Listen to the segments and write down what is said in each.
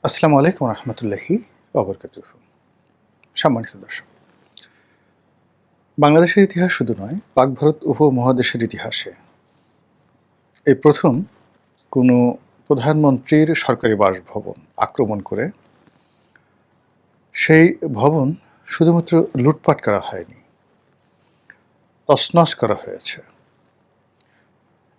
আসসালামু আলাইকুম রহমতুল্লাহি ওবরকাতুহু। সম্মানিত দর্শক, বাংলাদেশের ইতিহাস শুধু নয়, পাক ভারত উপমহাদেশের ইতিহাসে এই প্রথম কোনো প্রধানমন্ত্রীর সরকারি বাসভবন আক্রমণ করে সেই ভবন শুধুমাত্র লুটপাট করা হয়নি, তছনছ করা হয়েছে।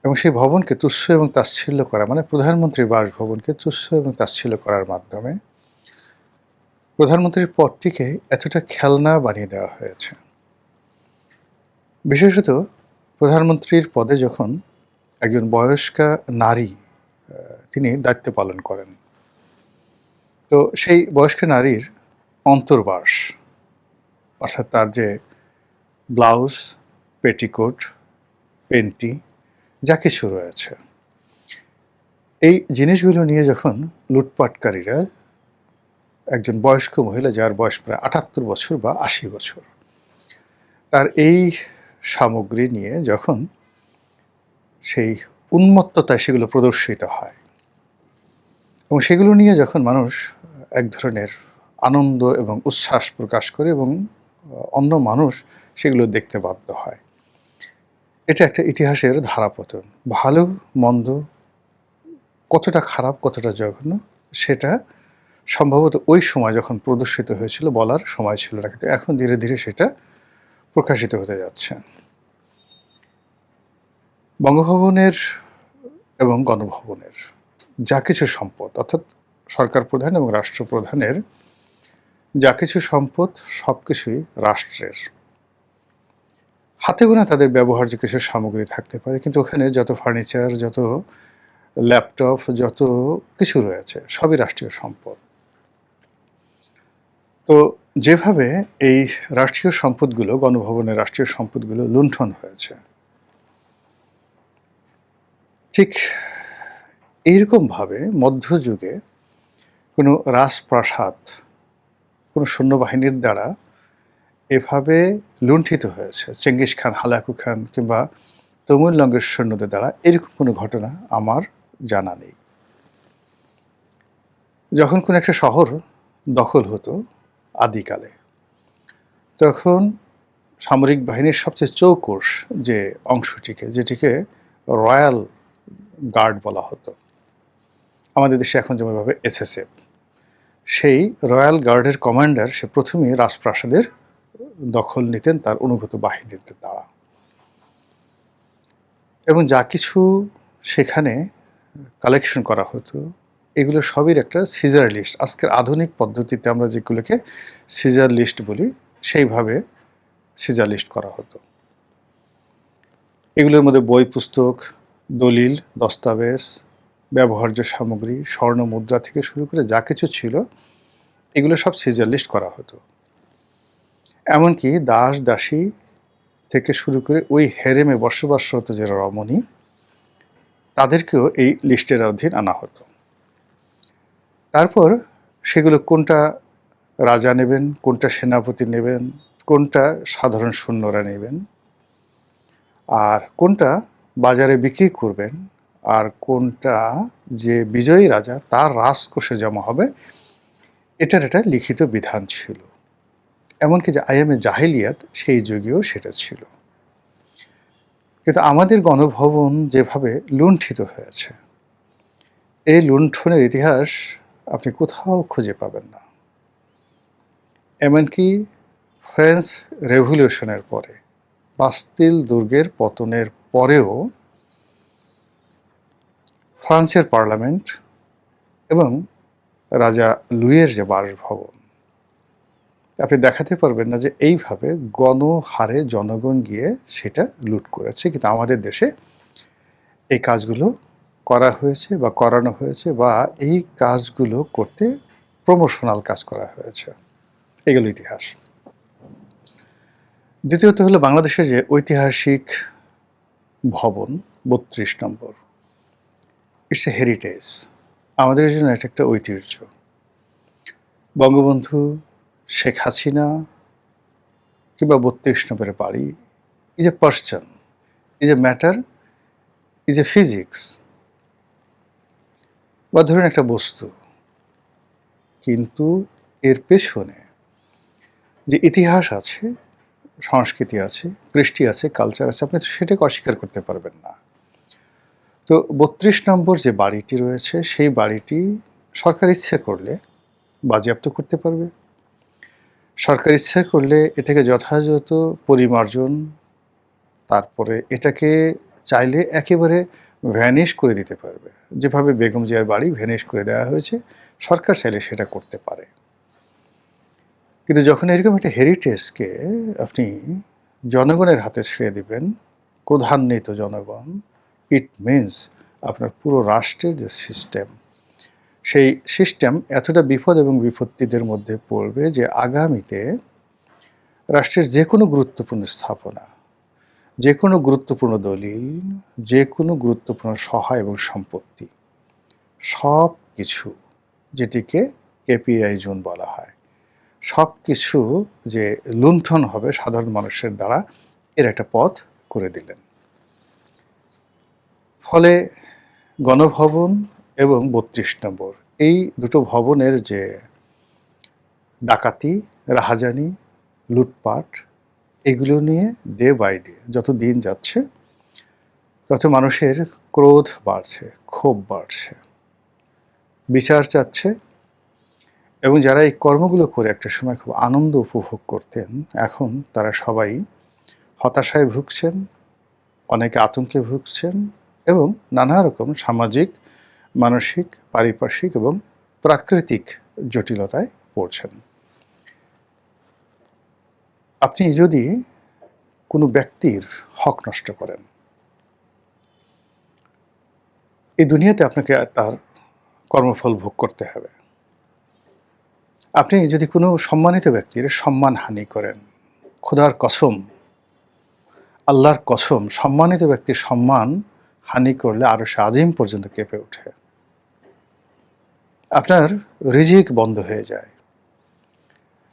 এবং সেই ভবনকে তুচ্ছ এবং তাচ্ছিল্য করা, মানে প্রধানমন্ত্রীর বাসভবনকে তুচ্ছ এবং তাচ্ছিল্য করার মাধ্যমে প্রধানমন্ত্রীর পদটিকে এতটা খেলনা বানিয়ে দেওয়া হয়েছে। বিশেষত প্রধানমন্ত্রীর পদে যখন একজন বয়স্কা নারী তিনি দায়িত্ব পালন করেন, তো সেই বয়স্ক নারীর অন্তর্বাস, অর্থাৎ তার যে ব্লাউজ, পেটিকোট, পেন্টি যা কিছু রয়েছে, এই জিনিসগুলো নিয়ে যখন লুটপাটকারীরা একজন বয়স্ক মহিলা, যার বয়স প্রায় ৭৮ বছর বা ৮০ বছর, তার এই সামগ্রী নিয়ে যখন সেই উন্মত্ততায় সেগুলো প্রদর্শিত হয় এবং সেগুলো নিয়ে যখন মানুষ এক ধরনের আনন্দ এবং উচ্ছ্বাস প্রকাশ করে এবং অন্য মানুষ সেগুলো দেখতে বাধ্য হয়, এটা একটা ইতিহাসের ধারাপতন। ভালো মন্দ কতটা খারাপ, কতটা জঘন্য, সেটা সম্ভবত ওই সময় যখন প্রদর্শিত হয়েছিল বলার সময় ছিল না, কিন্তু এখন ধীরে ধীরে সেটা প্রকাশিত হতে যাচ্ছে। বঙ্গভবনের এবং গণভবনের যা কিছু সম্পদ, অর্থাৎ সরকার প্রধান এবং রাষ্ট্রপ্রধানের যা কিছু সম্পদ, সব কিছুই রাষ্ট্রের। হাতে গোনা তাদের ব্যবহার্য কিছু সামগ্রী থাকতে পারে, কিন্তু ওখানে যত ফার্নিচার, যত ল্যাপটপ, যত কিছু রয়েছে সবই রাষ্ট্রীয় সম্পদ। তো যেভাবে এই রাষ্ট্রীয় সম্পদগুলো, গণভবনের রাষ্ট্রীয় সম্পদগুলো লুণ্ঠন হয়েছে, ঠিক এইরকমভাবে মধ্যযুগে কোনো রাজপ্রাসাদ কোনো সৈন্যবাহিনীর দ্বারা এভাবে লুণ্ঠিত হয়েছে, চেঙ্গিস খান, হালাকু খান কিংবা তমুল লঙ্গের সৈন্যদের দ্বারা, এরকম কোনো ঘটনা আমার জানা নেই। যখন কোনো একটা শহর দখল হতো আদিকালে, তখন সামরিক বাহিনীর সবচেয়ে চৌকস যে অংশটিকে, যেটিকে রয়্যাল গার্ড বলা হতো, আমাদের দেশে এখন যেমনভাবে এসএসএফ, সেই রয়্যাল গার্ডের কমান্ডার সে প্রথমেই রাজপ্রাসাদের দখল নিতেন তার অনুগত বাহিনীর দ্বারা, এবং যা কিছু সেখানে কালেকশন করা হতো এগুলো সবই একটা সিজার লিস্ট। আজকের আধুনিক পদ্ধতিতে আমরা যেগুলোকে সিজার লিস্ট বলি, সেইভাবে সিজার লিস্ট করা হতো। এগুলোর মধ্যে বই, পুস্তক, দলিল, দস্তাবেজ, ব্যবহার্য সামগ্রী, স্বর্ণ মুদ্রা থেকে শুরু করে যা কিছু ছিল এগুলো সব সিজার লিস্ট করা হতো। এমনকি দাস দাসী থেকে শুরু করে ওই হেরেমে বসবাসরত যে রমণী, তাদেরকেও এই লিস্টের অধীন আনা হতো। তারপর সেগুলো কোনটা রাজা নেবেন, কোনটা সেনাপতি নেবেন, কোনটা সাধারণ সৈন্যরা নেবেন, আর কোনটা বাজারে বিক্রি করবেন, আর কোনটা যে বিজয়ী রাজা তার রাজকোষে জমা হবে, এটার একটা লিখিত বিধান ছিল। এমনকি যে আইয়ামে জাহিলিয়াত, সেই যুগেও সেটা ছিল। কিন্তু আমাদের গণভবন যেভাবে লুণ্ঠিত হয়েছে, এই লুণ্ঠনের ইতিহাস আপনি কোথাও খুঁজে পাবেন না। এমনকি ফ্রেঞ্চ রেভলিউশনের পরে, বাস্তিল দুর্গের পতনের পরেও ফ্রান্সের পার্লামেন্ট এবং রাজা লুইয়ের যে বাসভবন, আপনি দেখাতে পারবেন না যে এইভাবে গণহারে জনগণ গিয়ে সেটা লুট করেছে। কিন্তু আমাদের দেশে এই কাজগুলো করা হয়েছে বা করানো হয়েছে, বা এই কাজগুলো করতে প্রমোশনাল কাজ করা হয়েছে। এগুলো ইতিহাস। দ্বিতীয়ত হলো বাংলাদেশের যে ঐতিহাসিক ভবন ৩২ নম্বর, ইটস এ হেরিটেজ। আমাদের জন্য এটা একটা ঐতিহ্য। বঙ্গবন্ধু শেখ হাসিনা কিংবা ৩২ নম্বরের বাড়ি is a person, is a matter, is a physics, বা ধরুন একটা বস্তু, কিন্তু এর পেছনে যে ইতিহাস আছে, সংস্কৃতি আছে, কৃষ্টি আছে, কালচার আছে, আপনি সেটাকে অস্বীকার করতে পারবেন না। তো ৩২ নম্বর যে বাড়িটি রয়েছে, সেই বাড়িটি সরকার ইচ্ছে করলে বাজেয়াপ্ত করতে পারবে। সরকার ইচ্ছা করলে এটাকে যথাযথ পরিমার্জন, তারপরে এটাকে চাইলে একেবারে ভ্যানিশ করে দিতে পারবে। যেভাবে বেগম জিয়ার বাড়ি ভ্যানিশ করে দেওয়া হয়েছে, সরকার চাইলে সেটা করতে পারে। কিন্তু যখন এরকম একটা হেরিটেজকে আপনি জনগণের হাতে ছেড়ে দিবেন, ক্রোধান্বিত জনগণ, ইট মিনস আপনার পুরো রাষ্ট্রের যে সিস্টেম, সেই সিস্টেম এতটা বিপদ এবং বিপত্তিদের মধ্যে পড়বে যে আগামীতে রাষ্ট্রের যে কোনো গুরুত্বপূর্ণ স্থাপনা, যে কোনো গুরুত্বপূর্ণ দলিল, যে কোনো গুরুত্বপূর্ণ সহায় এবং সম্পত্তি, সব কিছু, যেটিকে কেপিআই জোন বলা হয়, সব কিছু যে লুণ্ঠন হবে সাধারণ মানুষের দ্বারা, এর একটা পথ করে দিলেন। ফলে গণভবন এবং ৩২ নম্বর, এই দুটো ভবনের যে ডাকাতি, রাহাজানি, লুটপাট, এগুলো নিয়ে ডে বাই ডে যত দিন যাচ্ছে তত মানুষের ক্রোধ বাড়ছে, ক্ষোভ বাড়ছে, বিচার চাচ্ছে। এবং যারা এই কর্মগুলো করে একটা সময় খুব আনন্দ উপভোগ করতেন, এখন তারা সবাই হতাশায় ভুগছেন, অনেকে আতঙ্কে ভুগছেন এবং নানা রকম সামাজিক, মানসিক, পারিপার্শ্বিক এবং প্রাকৃতিক জটিলতায় পড়ছেন। আপনি যদি কোনো ব্যক্তির হক নষ্ট করেন, এই দুনিয়াতে আপনাকে তার কর্মফল ভোগ করতে হবে। আপনি যদি কোনো সম্মানিত ব্যক্তির সম্মানহানি করেন, খোদার কসম, আল্লাহর কসম, সম্মানিত ব্যক্তির সম্মান হানি করলে আরশে আজিম পর্যন্ত কেঁপে ওঠে। আপনার রিজিক বন্ধ হয়ে যায়।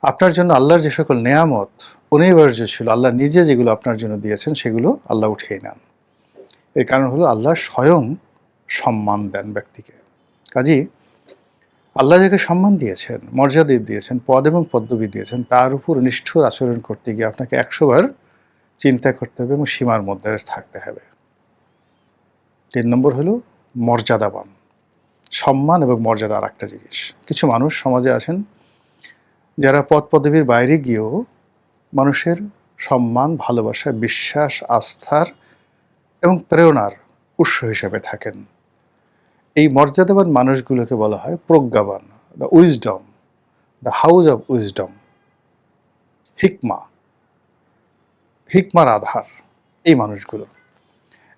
আপনার জন্য আল্লাহর যে সকল নেয়ামত অনিবার্য ছিল, আল্লাহ নিজে যেগুলো আপনার জন্য দিয়েছেন, সেগুলো আল্লাহ উঠিয়ে নেন। এর কারণ হলো আল্লাহ স্বয়ং সম্মান দেন ব্যক্তিকে। কাজেই আল্লাহ যাকে সম্মান দিয়েছেন, মর্যাদা দিয়েছেন, পদ এবং পদবি দিয়েছেন, তার উপর নিষ্ঠুর আচরণ করতে গিয়ে আপনাকে ১০০ বার চিন্তা করতে হবে এবং সীমার মধ্যে থাকতে হবে। ৩ নম্বর হলো মর্যাদাবান। সম্মান এবং মর্যাদা আর একটা জিনিস। কিছু মানুষ সমাজে আছেন যারা পদ পদবীর বাইরে গিয়েও মানুষের সম্মান, ভালোবাসা, বিশ্বাস, আস্থার এবং প্রেরণার উৎস হিসেবে থাকেন। এই মর্যাদাবান মানুষগুলোকে বলা হয় প্রজ্ঞাবান, the wisdom, the house of wisdom, হিকমা, হিকমার আধার, এই মানুষগুলো।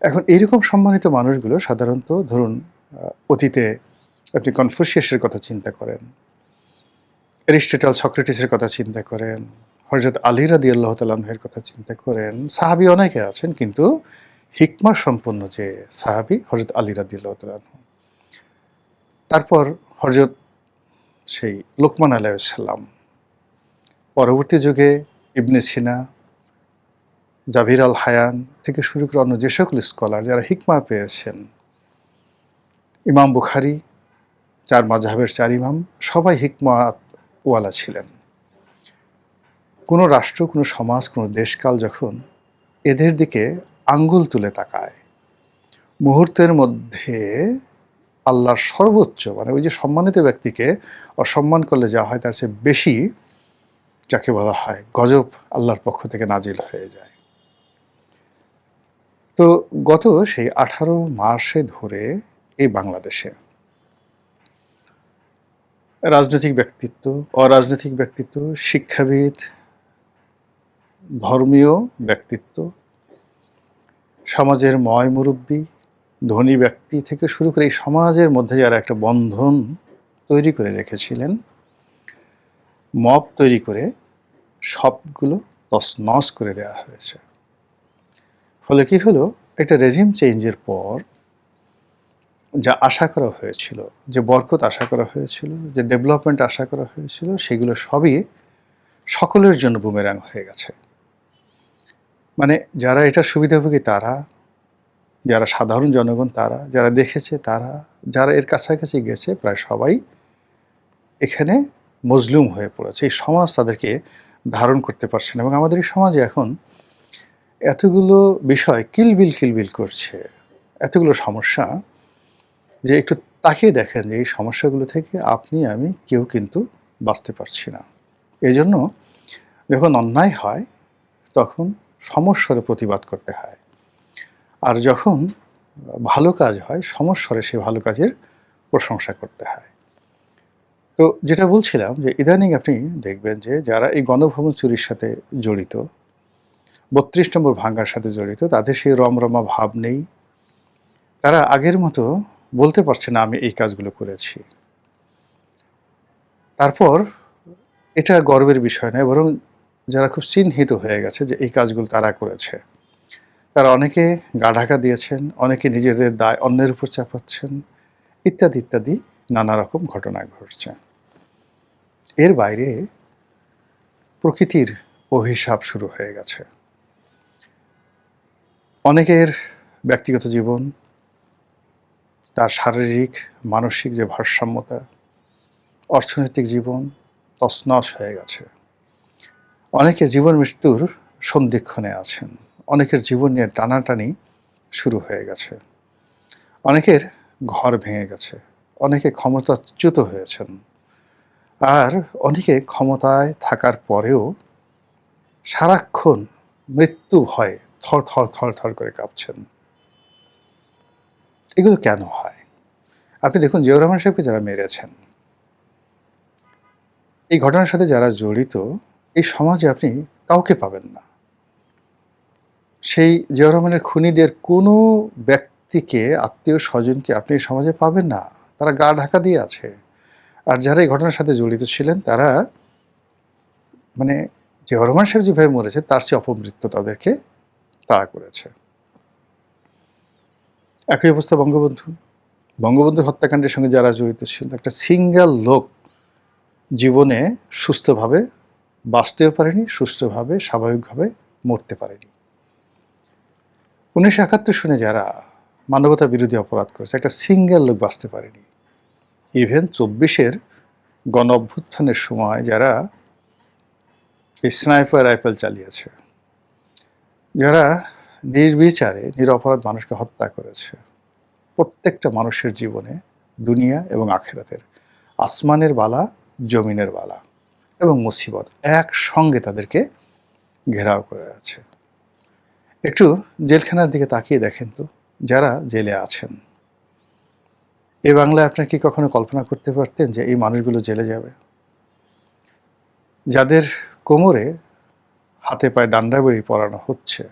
এখন এইরকম সম্মানিত মানুষগুলো সাধারণত ধরুন অতীতে আপনি কনফুসিয়াসের কথা চিন্তা করেন, অ্যারিস্টটল, সক্রেটিসের কথা চিন্তা করেন, হযরত আলী রাদিয়াল্লাহু তাআলা আনহুর কথা চিন্তা করেন, সাহাবী অনেকে আছেন, কিন্তু হিকমা সম্পন্ন যে সাহাবী হযরত আলী রাদিয়াল্লাহু তাআলা আনহু। তারপর হযরত সেই লোকমান আলাইহিস সালাম, পরবর্তী যুগে ইবনে সিনা, জাভির আল হায়ান থেকে শুরু করে অন্য যে সকল স্কলার যারা হিকমা পেয়েছেন, ইমাম বুখারী, ৪ মাযহাবের ৪ ইমাম, সবাই হিকমাওয়ালা ছিলেন। কোনো রাষ্ট্র, কোনো সমাজ, কোনো দেশকাল যখন এদের দিকে আঙ্গুল তুলে তাকায়, মুহূর্তের মধ্যে আল্লাহর সর্বোচ্চ, মানে ওই যে সম্মানিত ব্যক্তিকে অসম্মান করলে যা হয় তার চেয়ে বেশি, যাকে বলা হয় গজব, আল্লাহর পক্ষ থেকে নাজিল হয়ে যায়। তো গত সেই 18 মাসে ধরে এই বাংলাদেশে রাজনৈতিক ব্যক্তিত্ব, অরাজনৈতিক ব্যক্তিত্ব, শিক্ষাবিদ, ধর্মীয় ব্যক্তিত্ব, সমাজের ময় মুরব্বী, ধনী ব্যক্তি থেকে শুরু করে এই সমাজের মধ্যে যারা একটা বন্ধন তৈরি করে রেখেছিলেন, মব তৈরি করে সবগুলো তছনছ করে দেওয়া হয়েছে। ফলে কি হলো, একটা রেজিম চেঞ্জের পর যা আশা করা হয়েছিল, যে বরকত আশা করা হয়েছিল, যে ডেভেলপমেন্ট আশা করা হয়েছিল, সেগুলো সবই সকলের জন্য বুমেরাং হয়ে গেছে। মানে যারা এটার সুবিধাভোগী তারা, যারা সাধারণ জনগণ তারা, যারা দেখেছে তারা, যারা এর কাছাকাছি গেছে প্রায় সবাই এখানে মজলুম হয়ে পড়েছে। এই সমাজ তাদেরকে ধারণ করতে পারছে না এবং আমাদের এই সমাজে এখন এতগুলো বিষয় কিলবিল করছে, এতগুলো সমস্যা যে একটু তাকিয়ে দেখেন যে এই সমস্যাগুলো থেকে আপনি আমি কেউ কিন্তু বাঁচতে পারছি না। এজন্য যখন অন্যায় হয় তখন সমস্বরে প্রতিবাদ করতে হয়। আর যখন ভালো কাজ হয় সমস্বরে সেই ভালো কাজের প্রশংসা করতে হয়। তো যেটা বলছিলাম যে ইদানিং আপনি দেখবেন যে যারা এই গণভবন চুরির সাথে জড়িত, ৩২ নম্বর ভাঙার সাথে জড়িত, তাদের সেই রমরমা ভাব নেই। তারা আগের মতো বলতে পারছে না আমি এই কাজগুলো করেছি। তারপর এটা গর্বের বিষয় নয়, বরং যারা খুব চিহ্নিত হয়ে গেছে যে এই কাজগুলো তারা করেছে, তারা অনেকে গা ঢাকা দিয়েছেন, অনেকে নিজেদের দায় অন্যের উপর চাপাচ্ছেন, ইত্যাদি নানা রকম ঘটনা ঘটছে। এর বাইরে প্রকৃতির অভিশাপ শুরু হয়ে গেছে। অনেকের ব্যক্তিগত জীবন, তার শারীরিক মানসিক যে ভারসাম্যতা, অর্থনৈতিক জীবন তছনছ হয়ে গেছে। অনেকে জীবন মৃত্যুর সন্ধিক্ষণে আছেন, অনেকের জীবন নিয়ে টানাটানি শুরু হয়ে গেছে, অনেকের ঘর ভেঙে গেছে, অনেকে ক্ষমতাচ্যুত হয়েছেন, আর অনেকে ক্ষমতায় থাকার পরেও সারাক্ষণ মৃত্যু ভয়ে থর করে কাঁপছেন। এগুলো কেন হয়? আপনি দেখুন জিয়াউর রহমান সাহেবকে যারা মেরেছেন, এই ঘটনার সাথে যারা জড়িত, এই সমাজে আপনি কাউকে পাবেন না। সেই জিয়াউর রহমানের খুনিদের কোনো ব্যক্তিকে, আত্মীয় স্বজনকে আপনি এই সমাজে পাবেন না। তারা গা ঢাকা দিয়ে আছে। আর যারা এই ঘটনার সাথে জড়িত ছিলেন তারা মানে জিয়াউর রহমান সাহেব যেভাবে মরেছে তার চেয়ে অপমৃত্যু তাদেরকে তাড়া করেছে। একই অবস্থা বঙ্গবন্ধু। বঙ্গবন্ধুর হত্যাকাণ্ডের সঙ্গে যারা জড়িত ছিল, একটা সিঙ্গেল লোক জীবনে সুস্থভাবে বাঁচতেও পারেনি, সুস্থভাবে স্বাভাবিকভাবে মরতে পারেনি। ১৯৭১ সনে যারা মানবতা বিরোধী অপরাধ করেছে, একটা সিঙ্গেল লোক বাঁচতে পারেনি। ইভেন ২৪-এর গণ অভ্যুত্থানের সময় যারা স্নাইপার রাইফেল চালিয়েছে, যারা নির্বিচারে নিরপরাধ মানুষকে হত্যা করেছে, প্রত্যেকটা মানুষের জীবনে দুনিয়া এবং আখেরাতের, আসমানের বালা, জমিনের বালা এবং মুসিবত একসঙ্গে তাদেরকে ঘেরাও করে আছে। একটু জেলখানার দিকে তাকিয়ে দেখেন তো, যারা জেলে আছেন, এ বাংলায় আপনার কি কখনো কল্পনা করতে পারতেন যে এই মানুষগুলো জেলে যাবে? যাদের কোমরে হাতে পায়ে ডান্ডাবেড়ি পরানো হচ্ছে,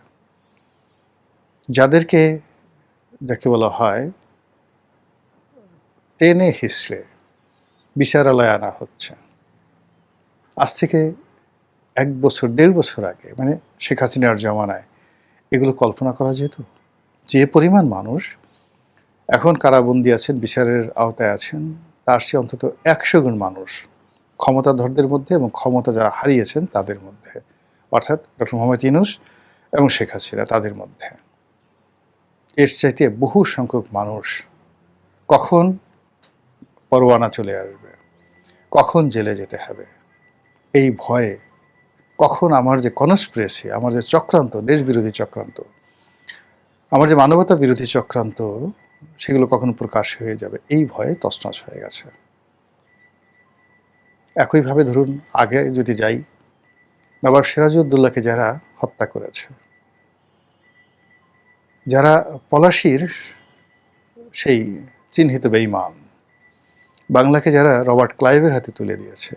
যাদেরকে যাকে বলা হয় টেনে হিসড়ে বিচারালয়ে আনা হচ্ছে, আজ থেকে ১ বছর ১.৫ বছর আগে, মানে শেখ হাসিনার জমানায় এগুলো কল্পনা করা যেত? যে পরিমাণ মানুষ এখন কারাবন্দী আছেন, বিচারের আওতায় আছেন, তার চেয়ে অন্তত ১০০ গুণ মানুষ ক্ষমতাধরদের মধ্যে এবং ক্ষমতা যারা হারিয়েছেন তাদের মধ্যে, অর্থাৎ ডক্টর মোহাম্মদ ইউনূস এবং শেখ হাসিনা তাদের মধ্যে। এর চাইতে বহু সংখ্যক মানুষ কখন পরোয়ানা চলে আসবে, কখন জেলে যেতে হবে, এই ভয়ে, কখন আমার যে কনস্পিরেসি, আমার যে চক্রান্ত, দেশবিরোধী চক্রান্ত, আমার যে মানবতা বিরোধী চক্রান্ত, সেগুলো কখন প্রকাশ হয়ে যাবে, এই ভয়ে তছনছ হয়ে গেছে। একইভাবে ধরুন আগে যদি যাই, নবাব সিরাজউদ্দৌলাকে যারা হত্যা করেছে, যারা পলাশীর সেই চিহ্নিত বেঈমান, বাংলাকে যারা রবার্ট ক্লাইভের হাতে তুলে দিয়েছে,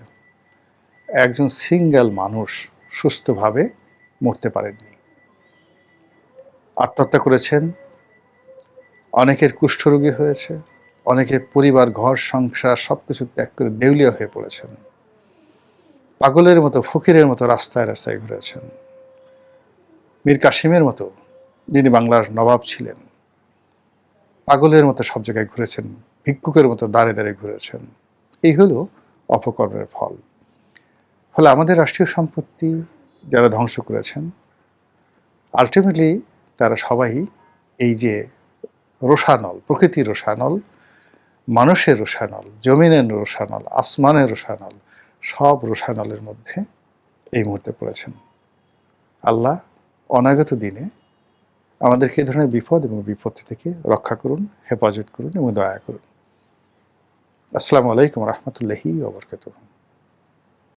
একজন সিঙ্গেল মানুষ সুস্থভাবে মরতে পারেননি। আত্মহত্যা করেছেন, অনেকের কুষ্ঠরোগী হয়েছে, অনেকে পরিবার, ঘর, সংসার সবকিছু ত্যাগ করে দেউলিয়া হয়ে পড়েছেন, পাগলের মতো, ফকিরের মতো রাস্তায় রাস্তায় ঘুরেছেন। মীর কাসিমের মতো, যিনি বাংলার নবাব ছিলেন, পাগলের মতো সব জায়গায় ঘুরেছেন, ভিক্ষুকের মতো দাঁড়ে ঘুরেছেন। এই হলো অপকর্মের ফল। ফলে আমাদের রাষ্ট্রীয় সম্পত্তি যারা ধ্বংস করেছেন, আলটিমেটলি তারা সবাই এই যে রোষানল, প্রকৃতির রোষানল, মানুষের রোষানল, জমিনের রোষানল, আসমানের রোষানল, সব রোষানলের মধ্যে এই মুহূর্তে পড়েছেন। আল্লাহ অনাগত দিনে আমাদেরকে এই ধরনের বিপদ এবং বিপত্তি থেকে রক্ষা করুন, হেফাজত করুন এবং দয়া করুন। আসসালামু আলাইকুম রহমতুল্লাহি ওয়া বারাকাতুহু।